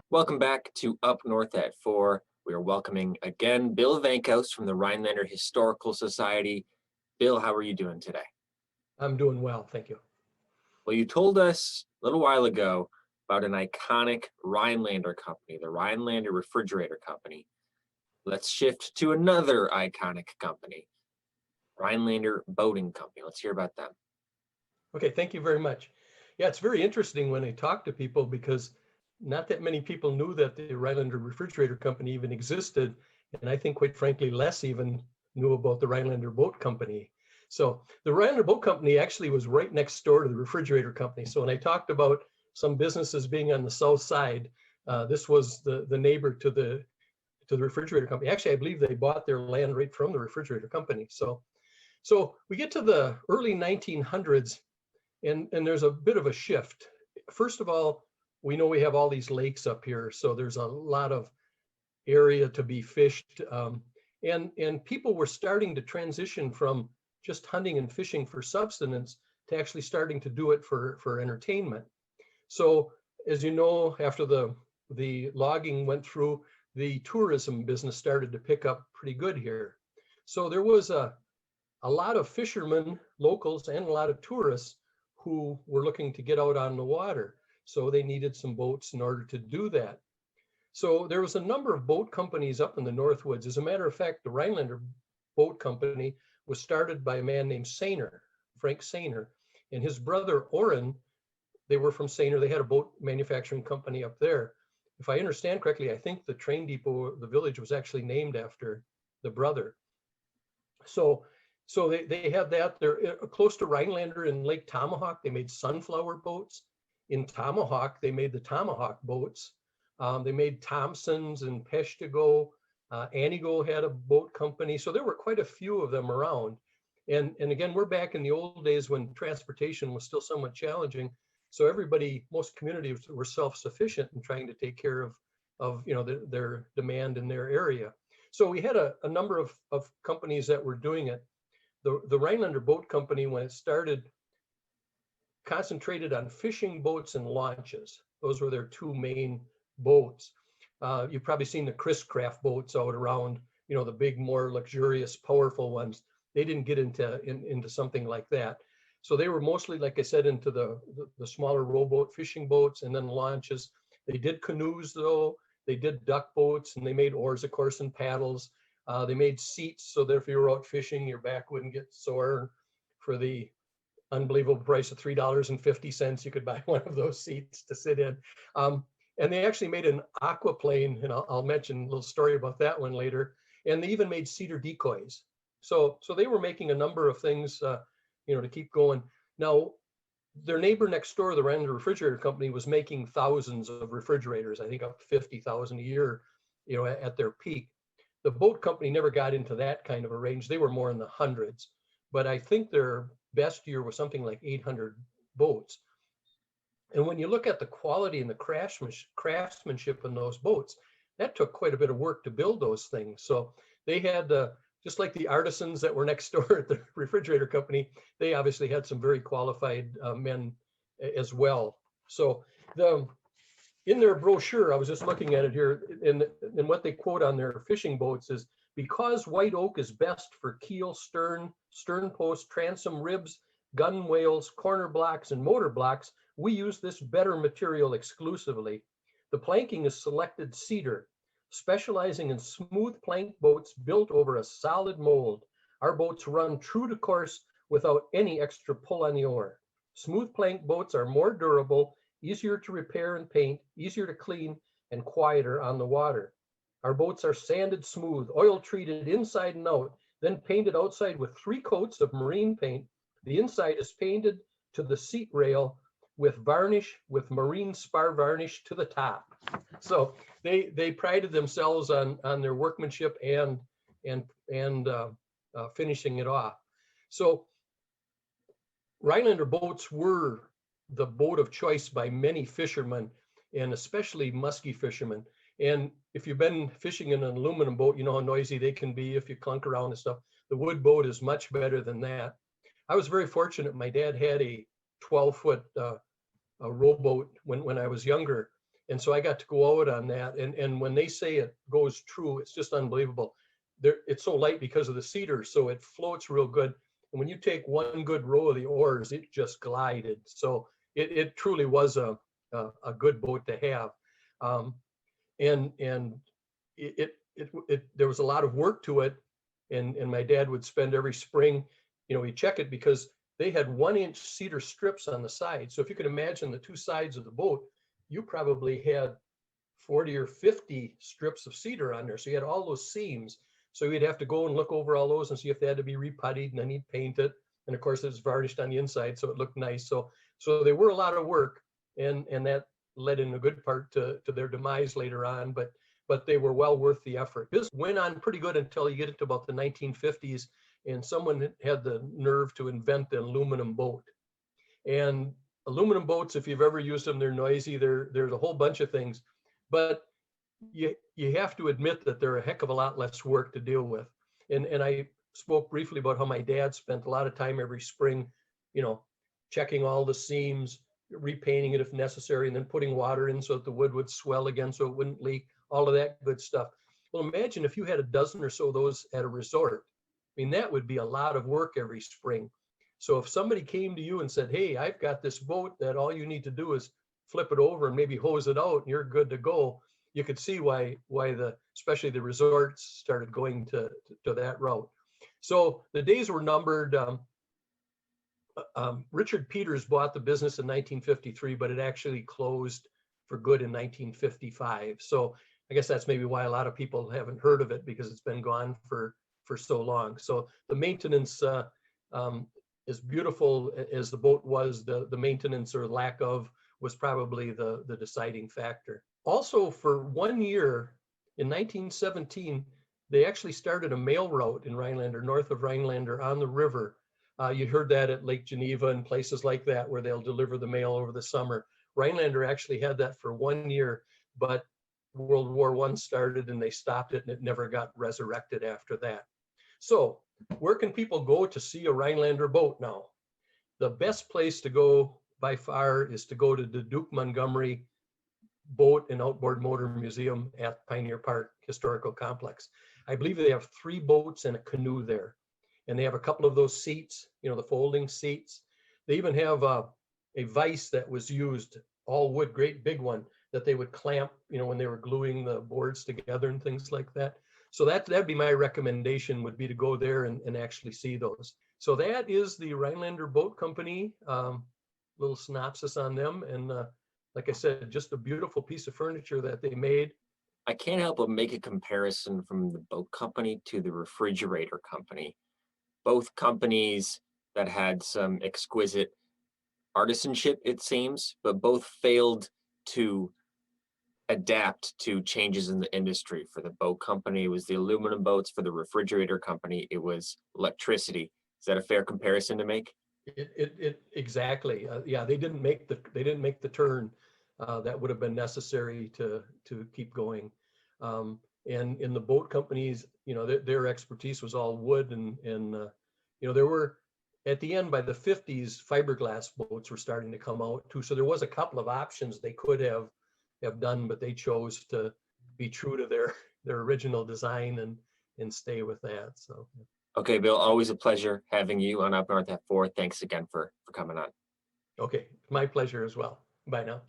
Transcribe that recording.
Welcome back to Up North at 4. We are welcoming again Bill Vankos from the Rhinelander Historical Society. Bill, how are you doing today? I'm doing well, thank you. Well, you told us a little while ago about an iconic Rhinelander company, the Rhinelander Refrigerator Company. Let's shift to another iconic company, Rhinelander Boating Company. Let's hear about them. Okay, thank you very much. Yeah, it's very interesting when I talk to people because not that many people knew that the Rhinelander Refrigerator Company even existed. And I think, quite frankly, less even knew about the Rhinelander Boat Company. So the Rhinelander Boat Company actually was right next door to the Refrigerator Company. So when I talked about some businesses being on the south side, this was the neighbor to the Refrigerator Company. Actually, I believe they bought their land right from the Refrigerator Company. So we get to the early 1900s, and there's a bit of a shift. First of all, we know we have all these lakes up here, so there's a lot of area to be fished, and people were starting to transition from just hunting and fishing for subsistence to actually starting to do it for entertainment. So as you know, after the logging went through, the tourism business started to pick up pretty good here. So there was a lot of fishermen, locals, and a lot of tourists who were looking to get out on the water. So they needed some boats in order to do that. So there was a number of boat companies up in the Northwoods. As a matter of fact, the Rhinelander Boat Company was started by a man named Sainer, Frank Sainer, and his brother Orrin. They were from Sainer. They had a boat manufacturing company up there. If I understand correctly, I think the train depot, the village, was actually named after the brother. So they have that. They're close to Rhinelander in Lake Tomahawk. They made sunflower boats. In Tomahawk, they made the Tomahawk boats. They made Thompson's and Peshtigo. Anigo had a boat company. So there were quite a few of them around. And again, we're back in the old days when transportation was still somewhat challenging. So everybody, most communities were self-sufficient in trying to take care of their demand in their area. So we had a number of companies that were doing it. The Rhinelander Boat Company, when it started, concentrated on fishing boats and launches. Those were their two main boats. You've probably seen the Chris Craft boats out around, the big, more luxurious, powerful ones. They didn't get into something like that. So they were mostly, like I said, into the smaller rowboat fishing boats and then launches. They did canoes, though. They did duck boats, and they made oars, of course, and paddles. They made seats so that if you were out fishing, your back wouldn't get sore. For the unbelievable price of $3.50, you could buy one of those seats to sit in. And they actually made an aquaplane, and I'll mention a little story about that one later. And they even made cedar decoys. So they were making a number of things, to keep going. Now, their neighbor next door, the Rhinelander Refrigerator Company, was making thousands of refrigerators, I think up 50,000 a year, at their peak. The boat company never got into that kind of a range. They were more in the hundreds, but I think their best year was something like 800 boats. And when you look at the quality and the craftsmanship in those boats, that took quite a bit of work to build those things. So they had, just like the artisans that were next door at the refrigerator company, they obviously had some very qualified men as well. So in their brochure, I was just looking at it here, and what they quote on their fishing boats is, because white oak is best for keel, stern post, transom, ribs, gunwales, corner blocks, and motor blocks, we use this better material exclusively. The planking is selected cedar, specializing in smooth plank boats built over a solid mold. Our boats run true to course without any extra pull on the oar. Smooth plank boats are more durable, easier to repair and paint, easier to clean, and quieter on the water. Our boats are sanded smooth, oil treated inside and out, then painted outside with 3 coats of marine paint. The inside is painted to the seat rail with varnish, with marine spar varnish to the top. So they prided themselves on their workmanship and finishing it off. So Rhinelander boats were the boat of choice by many fishermen, and especially musky fishermen. And if you've been fishing in an aluminum boat, you know how noisy they can be if you clunk around and stuff. The wood boat is much better than that. I was very fortunate. My dad had a 12-foot rowboat when I was younger, And so I got to go out on that. And when they say it goes true, it's just unbelievable. It's so light because of the cedar, so it floats real good. And when you take one good row of the oars, it just glided. So it truly was a good boat to have. Um, and there was a lot of work to it. And my dad would spend every spring, he'd check it because they had 1-inch cedar strips on the side. So if you can imagine the two sides of the boat, you probably had 40 or 50 strips of cedar on there. So you had all those seams. So you'd have to go and look over all those and see if they had to be reputtied, and then he'd paint it. And of course, it's varnished on the inside, so it looked nice. So they were a lot of work, and that led in a good part to their demise later on. But they were well worth the effort. This went on pretty good until you get into about the 1950s, and someone had the nerve to invent the aluminum boat. And aluminum boats, if you've ever used them, they're noisy. There's a whole bunch of things, but you have to admit that they're a heck of a lot less work to deal with. And I spoke briefly about how my dad spent a lot of time every spring, checking all the seams, repainting it if necessary, and then putting water in so that the wood would swell again so it wouldn't leak, all of that good stuff. Well, imagine if you had a dozen or so of those at a resort. I mean, that would be a lot of work every spring. So if somebody came to you and said, hey, I've got this boat that all you need to do is flip it over and maybe hose it out and you're good to go, you could see why especially the resorts started going to that route. So the days were numbered. Richard Peters bought the business in 1953, but it actually closed for good in 1955. So I guess that's maybe why a lot of people haven't heard of it, because it's been gone for so long. So the maintenance, as beautiful as the boat was, the maintenance or lack of was probably the deciding factor. Also, for 1 year in 1917, they actually started a mail route in Rhinelander, north of Rhinelander on the river. You heard that at Lake Geneva and places like that where they'll deliver the mail over the summer. Rhinelander actually had that for 1 year, but World War I started and they stopped it, and it never got resurrected after that. So where can people go to see a Rhinelander boat now? The best place to go by far is to go to the Duke Montgomery Boat and Outboard Motor Museum at Pioneer Park Historical Complex. I believe they have 3 boats and a canoe there. And they have a couple of those seats, the folding seats. They even have a vise that was used, all wood, great big one, that they would clamp, when they were gluing the boards together and things like that. So that'd be my recommendation, would be to go there and actually see those. So that is the Rhinelander Boat Company, little synopsis on them. And like I said, just a beautiful piece of furniture that they made. I can't help but make a comparison from the boat company to the refrigerator company. Both companies that had some exquisite artisanship, it seems, but both failed to adapt to changes in the industry. For the boat company, it was the aluminum boats. For the refrigerator company, it was electricity. Is that a fair comparison to make? It exactly. Yeah, they didn't make the turn that would have been necessary to keep going. And in the boat companies, their expertise was all wood, and there were, at the end, by the 50s, fiberglass boats were starting to come out too. So there was a couple of options they could have done, but they chose to be true to their original design and stay with that. So. Okay, Bill, always a pleasure having you on Up North at 4. Thanks again for coming on. Okay, my pleasure as well. Bye now.